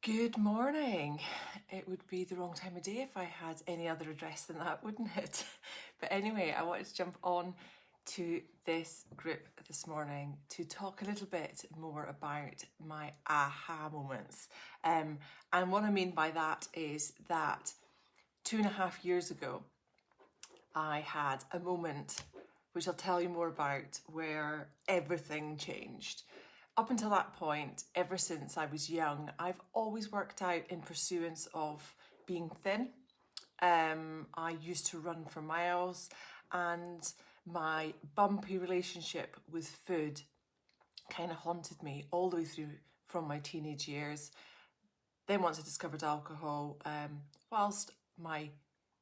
Good morning. It would be the wrong time of day if I had any other address than that, wouldn't it? But anyway, I wanted to jump on to this group this morning to talk a little bit more about my aha moments. And what I mean by that is that 2.5 years ago, I had a moment, which I'll tell you more about, where everything changed. Up until that point, ever since I was young, I've always worked out in pursuance of being thin. I used to run for miles, and my bumpy relationship with food kind of haunted me all the way through from my teenage years. Then once I discovered alcohol, whilst my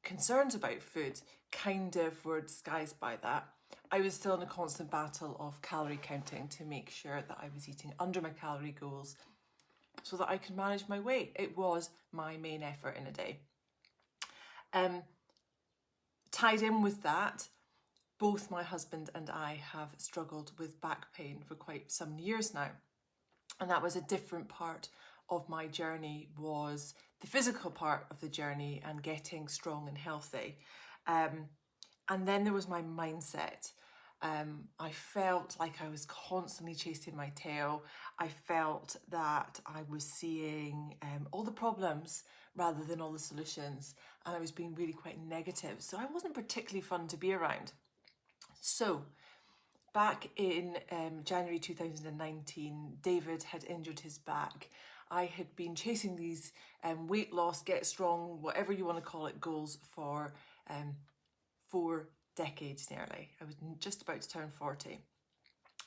concerns about food kind of were disguised by that, I was still in a constant battle of calorie counting to make sure that I was eating under my calorie goals so that I could manage my weight. It was my main effort in a day. Tied in with that, both my husband and I have struggled with back pain for quite some years now. And that was a different part of my journey, was the physical part of the journey and getting strong and healthy. And then there was my mindset. I felt like I was constantly chasing my tail. I felt that I was seeing all the problems rather than all the solutions, and I was being really quite negative. So I wasn't particularly fun to be around. So back in January 2019, David had injured his back. I had been chasing these weight loss, get strong, whatever you want to call it, goals for 4 decades nearly. I was just about to turn 40.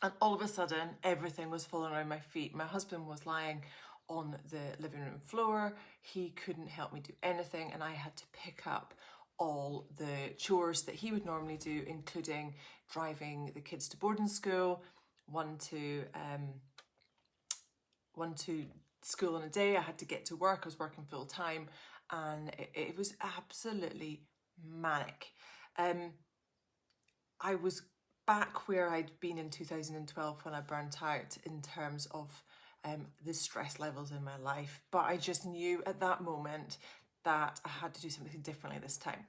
And all of a sudden, everything was falling around my feet. My husband was lying on the living room floor. He couldn't help me do anything, and I had to pick up all the chores that he would normally do, including driving the kids to boarding school, one to school in a day. I had to get to work. I was working full time, and it was absolutely manic. I was back where I'd been in 2012 when I burnt out in terms of the stress levels in my life, but I just knew at that moment that I had to do something differently this time.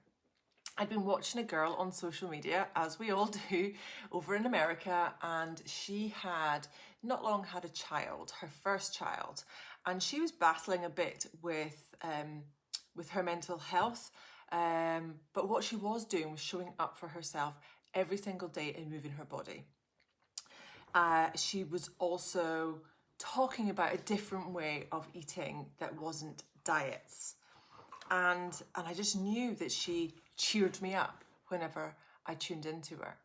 I'd been watching a girl on social media, as we all do, over in America, and she had not long had a child, her first child, and she was battling a bit with her mental health. But what she was doing was showing up for herself every single day and moving her body. She was also talking about a different way of eating that wasn't diets. And I just knew that she cheered me up whenever I tuned into her.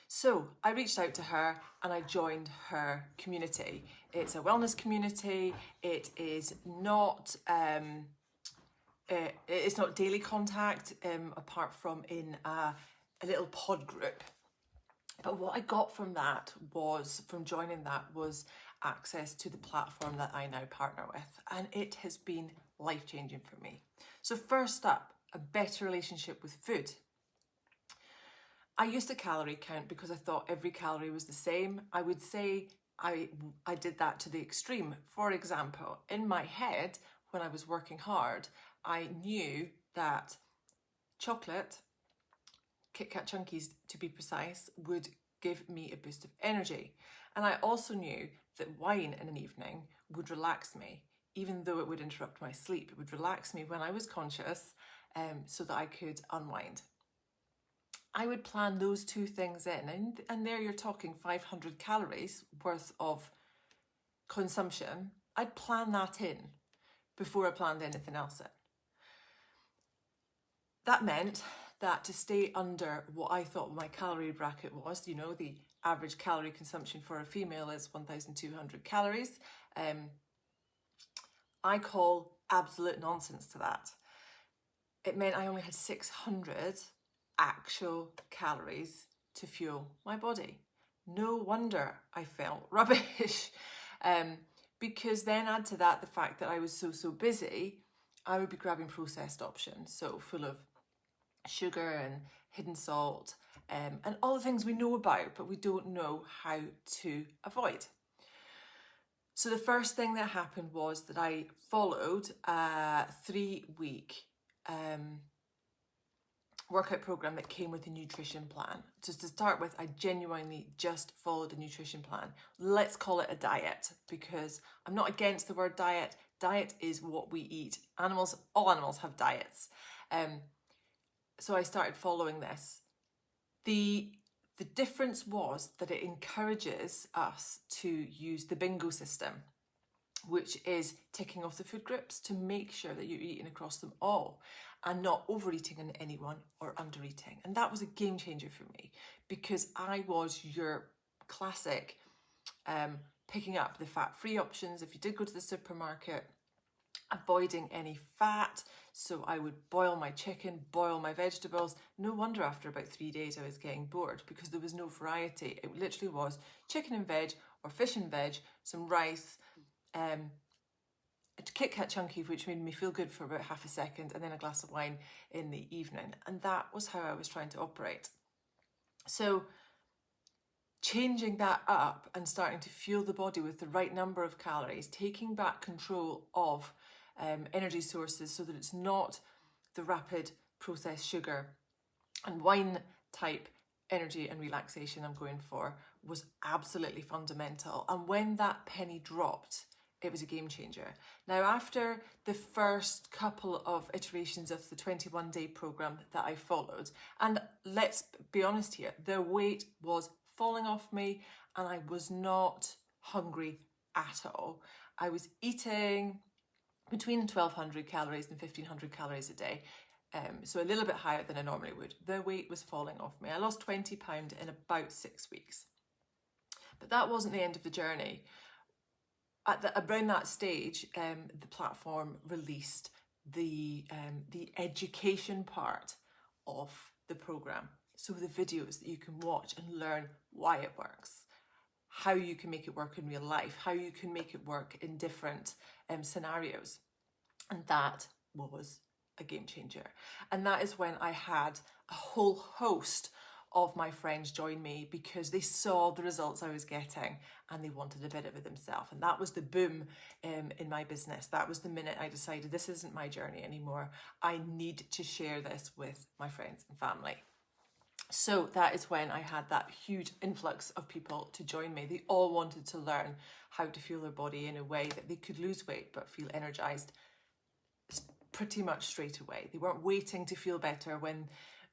So I reached out to her and I joined her community. It's a wellness community. It is not it's not daily contact, apart from in a little pod group. But what I got from joining that was access to the platform that I now partner with, and it has been life-changing for me. So first up, a better relationship with food. I used to calorie count because I thought every calorie was the same. I would say I did that to the extreme. For example, in my head, when I was working hard, I knew that chocolate, Kit Kat Chunkies to be precise, would give me a boost of energy. And I also knew that wine in an evening would relax me, even though it would interrupt my sleep. It would relax me when I was conscious, so that I could unwind. I would plan those two things in, and there you're talking 500 calories worth of consumption. I'd plan that in before I planned anything else in. That meant that to stay under what I thought my calorie bracket was, the average calorie consumption for a female is 1,200 calories. I call absolute nonsense to that. It meant I only had 600 actual calories to fuel my body. No wonder I felt rubbish. Because then add to that the fact that I was so busy, I would be grabbing processed options, so full of sugar and hidden salt, and all the things we know about, but we don't know how to avoid. So the first thing that happened was that I followed a 3-week workout program that came with a nutrition plan. Just to start with, I genuinely just followed a nutrition plan. Let's call it a diet, because I'm not against the word diet. Diet is what we eat. All animals have diets. So I started following this. The difference was that it encourages us to use the bingo system, which is ticking off the food groups to make sure that you're eating across them all and not overeating in any one or undereating. And that was a game changer for me, because I was your classic picking up the fat-free options. If you did go to the supermarket, avoiding any fat. So I would boil my chicken, boil my vegetables. No wonder after about 3 days I was getting bored, because there was no variety. It literally was chicken and veg or fish and veg, some rice, a Kit Kat chunky, which made me feel good for about half a second, and then a glass of wine in the evening. And that was how I was trying to operate. So changing that up and starting to fuel the body with the right number of calories, taking back control of energy sources so that it's not the rapid processed sugar and wine type energy and relaxation I'm going for, was absolutely fundamental. And when that penny dropped, it was a game changer. Now, after the first couple of iterations of the 21-day program that I followed, and let's be honest here, the weight was falling off me and I was not hungry at all. I was eating between 1,200 calories and 1,500 calories a day. So a little bit higher than I normally would. The weight was falling off me. I lost 20 pounds in about 6 weeks. But that wasn't the end of the journey. Around that stage, the platform released the education part of the program. So the videos that you can watch and learn why it works, how you can make it work in real life, how you can make it work in different scenarios. And that was a game changer. And that is when I had a whole host of my friends join me, because they saw the results I was getting and they wanted a bit of it themselves. And that was the boom in my business. That was the minute I decided this isn't my journey anymore. I need to share this with my friends and family. So that is when I had that huge influx of people to join me. They all wanted to learn how to fuel their body in a way that they could lose weight but feel energized pretty much straight away. They weren't waiting to feel better when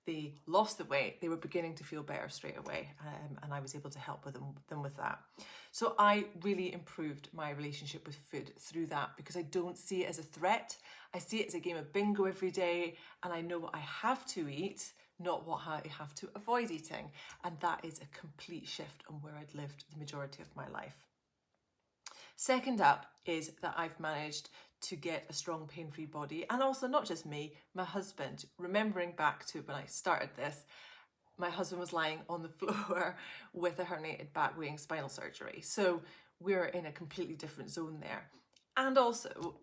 they lost the weight. They were beginning to feel better straight away, and I was able to help them with that. So I really improved my relationship with food through that, because I don't see it as a threat. I see it as a game of bingo every day, and I know what I have to eat, not what I have to avoid eating. And that is a complete shift on where I'd lived the majority of my life. Second up is that I've managed to get a strong pain-free body, and also not just me, my husband. Remembering back to when I started this, my husband was lying on the floor with a herniated back weighing spinal surgery. So we're in a completely different zone there. And also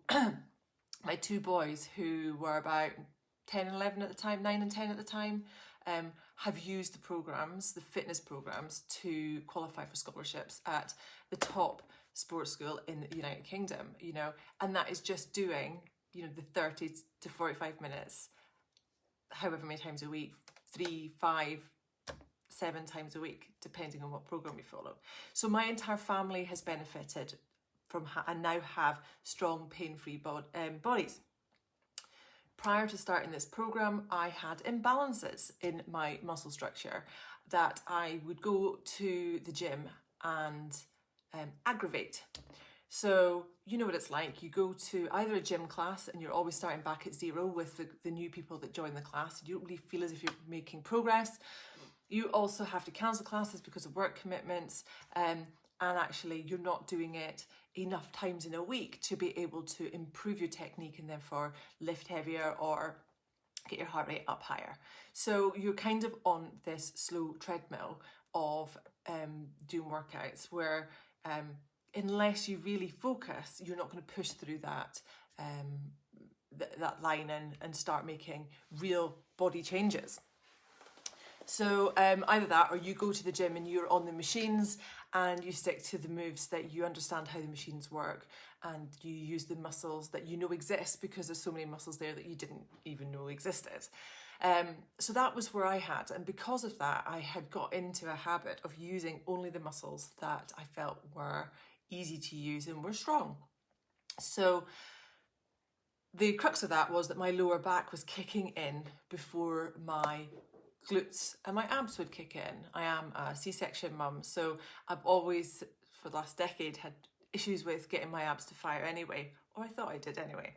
my two boys, who were about 10 and 11 at the time, 9 and 10 at the time, have used the programs, the fitness programs, to qualify for scholarships at the top sports school in the United Kingdom, and that is just doing, the 30 to 45 minutes, however many times a week, 3, 5, 7 times a week, depending on what program you follow. So my entire family has benefited from and now have strong pain-free bodies. Prior to starting this program, I had imbalances in my muscle structure that I would go to the gym and aggravate. So you know what it's like. You go to either a gym class and you're always starting back at zero with the new people that join the class. You don't really feel as if you're making progress. You also have to cancel classes because of work commitments, and actually you're not doing it enough times in a week to be able to improve your technique and therefore lift heavier or get your heart rate up higher. So you're kind of on this slow treadmill of doing workouts where unless you really focus, you're not going to push through that line and start making real body changes. So either that, or you go to the gym and you're on the machines and you stick to the moves that you understand how the machines work, and you use the muscles that you know exist, because there's so many muscles there that you didn't even know existed. So that was where I had, and because of that, I had got into a habit of using only the muscles that I felt were easy to use and were strong. So the crux of that was that my lower back was kicking in before my glutes and my abs would kick in. I am a C-section mum, so I've always, for the last decade, had issues with getting my abs to fire anyway, or I thought I did anyway.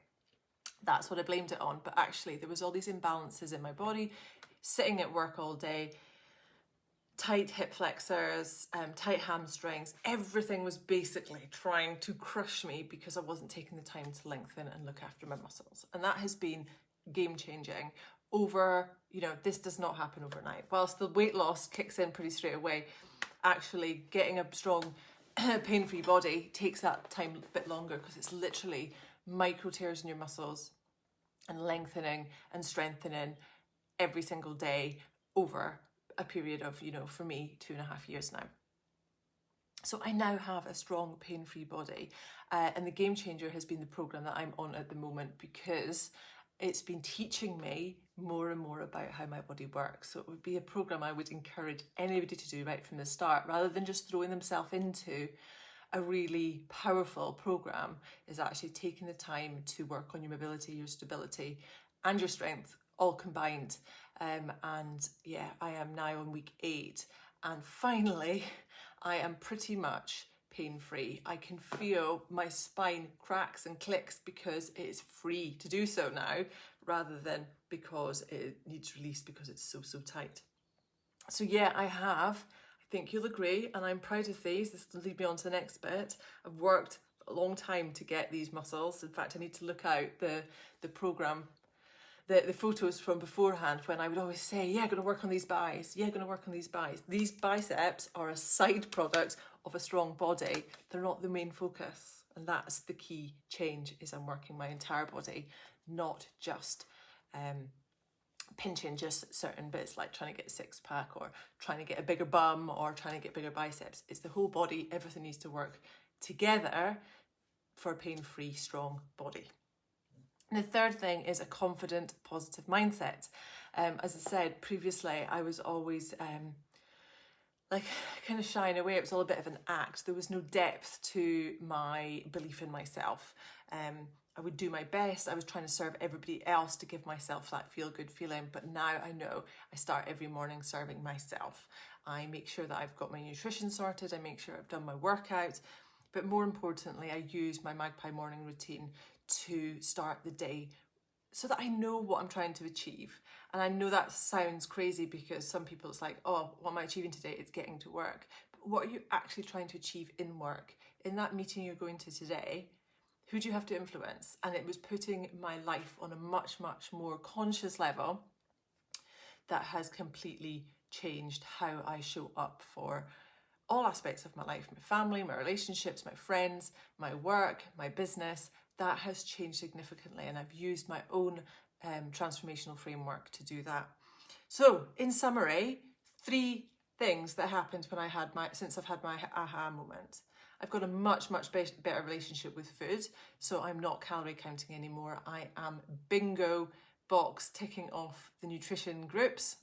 That's what I blamed it on, but actually there was all these imbalances in my body, sitting at work all day, tight hip flexors, tight hamstrings. Everything was basically trying to crush me because I wasn't taking the time to lengthen and look after my muscles. And that has been game changing. This does not happen overnight. Whilst the weight loss kicks in pretty straight away, actually getting a strong, pain-free body takes that time a bit longer, because it's literally micro tears in your muscles and lengthening and strengthening every single day over a period of, for me, 2.5 years now. So I now have a strong, pain-free body, and the game changer has been the program that I'm on at the moment, because it's been teaching me more and more about how my body works. So it would be a program I would encourage anybody to do right from the start, rather than just throwing themselves into a really powerful program. Is actually taking the time to work on your mobility, your stability, and your strength all combined. And yeah, I am now on week 8, and finally I am pretty much pain-free. I can feel my spine cracks and clicks because it is free to do so now, rather than because it needs release because it's so tight. So yeah, I think you'll agree, and I'm proud of these. This will lead me on to the next bit. I've worked a long time to get these muscles. In fact, I need to look out the program, the photos from beforehand, when I would always say, yeah, going to work on these buys. Yeah, going to work on these buys. These biceps are a side product of a strong body. They're not the main focus. And that's the key change, is I'm working my entire body, not just pinching just certain bits, like trying to get a 6-pack or trying to get a bigger bum or trying to get bigger biceps. It's the whole body. Everything needs to work together for a pain-free, strong body. And the third thing is a confident, positive mindset. As I said previously, I was always kind of shying away. It was all a bit of an act. There was no depth to my belief in myself. I would do my best. I was trying to serve everybody else to give myself that feel-good feeling. But now I know I start every morning serving myself. I make sure that I've got my nutrition sorted. I make sure I've done my workout. But more importantly, I use my Magpie morning routine to start the day so that I know what I'm trying to achieve. And I know that sounds crazy, because some people, it's like, oh, what am I achieving today? It's getting to work. But what are you actually trying to achieve in work? In that meeting you're going to today, who do you have to influence? And it was putting my life on a much more conscious level that has completely changed how I show up for all aspects of my life, my family, my relationships, my friends, my work, my business. That has changed significantly, and I've used my own transformational framework to do that. So in summary, 3 things that happened since I've had my aha moment. I've got a much better relationship with food, so I'm not calorie counting anymore. I am bingo box ticking off the nutrition groups.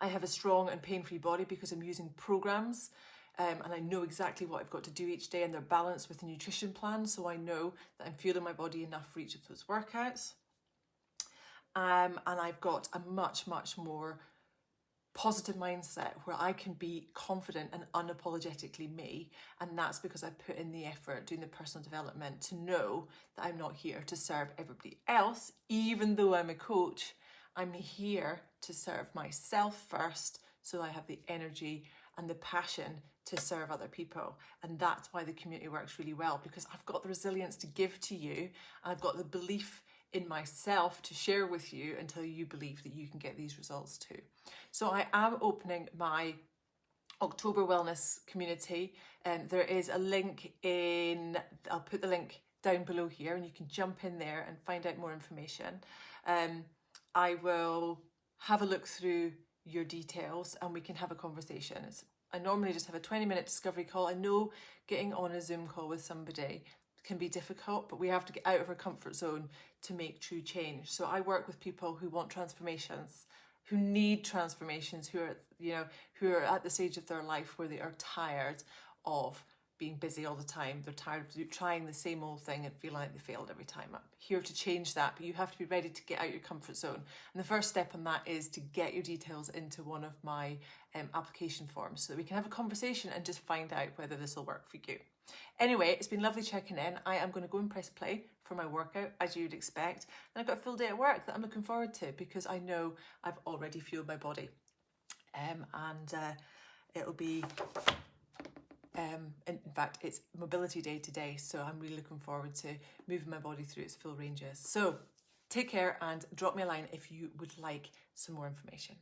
I have a strong and pain-free body because I'm using programs, and I know exactly what I've got to do each day, and they're balanced with the nutrition plan, so I know that I'm fueling my body enough for each of those workouts. And I've got a much more positive mindset where I can be confident and unapologetically me, and that's because I put in the effort doing the personal development to know that I'm not here to serve everybody else. Even though I'm a coach, I'm here to serve myself first, so I have the energy and the passion to serve other people. And that's why the community works really well, because I've got the resilience to give to you, and I've got the belief in myself to share with you until you believe that you can get these results too. So I am opening my October Wellness community, and there is a link I'll put the link down below here, and you can jump in there and find out more information. I will have a look through your details and we can have a conversation. I normally just have a 20-minute discovery call. I know getting on a Zoom call with somebody can be difficult, but we have to get out of our comfort zone to make true change. So I work with people who want transformations, who need transformations, who are at the stage of their life where they are tired of being busy all the time. They're tired of trying the same old thing and feeling like they failed every time. I'm here to change that, but you have to be ready to get out your comfort zone. And the first step on that is to get your details into one of my application forms so that we can have a conversation and just find out whether this will work for you. Anyway, it's been lovely checking in. I am going to go and press play for my workout, as you'd expect. And I've got a full day at work that I'm looking forward to because I know I've already fueled my body. It'll be... in fact, it's mobility day today, so I'm really looking forward to moving my body through its full ranges. So take care and drop me a line if you would like some more information.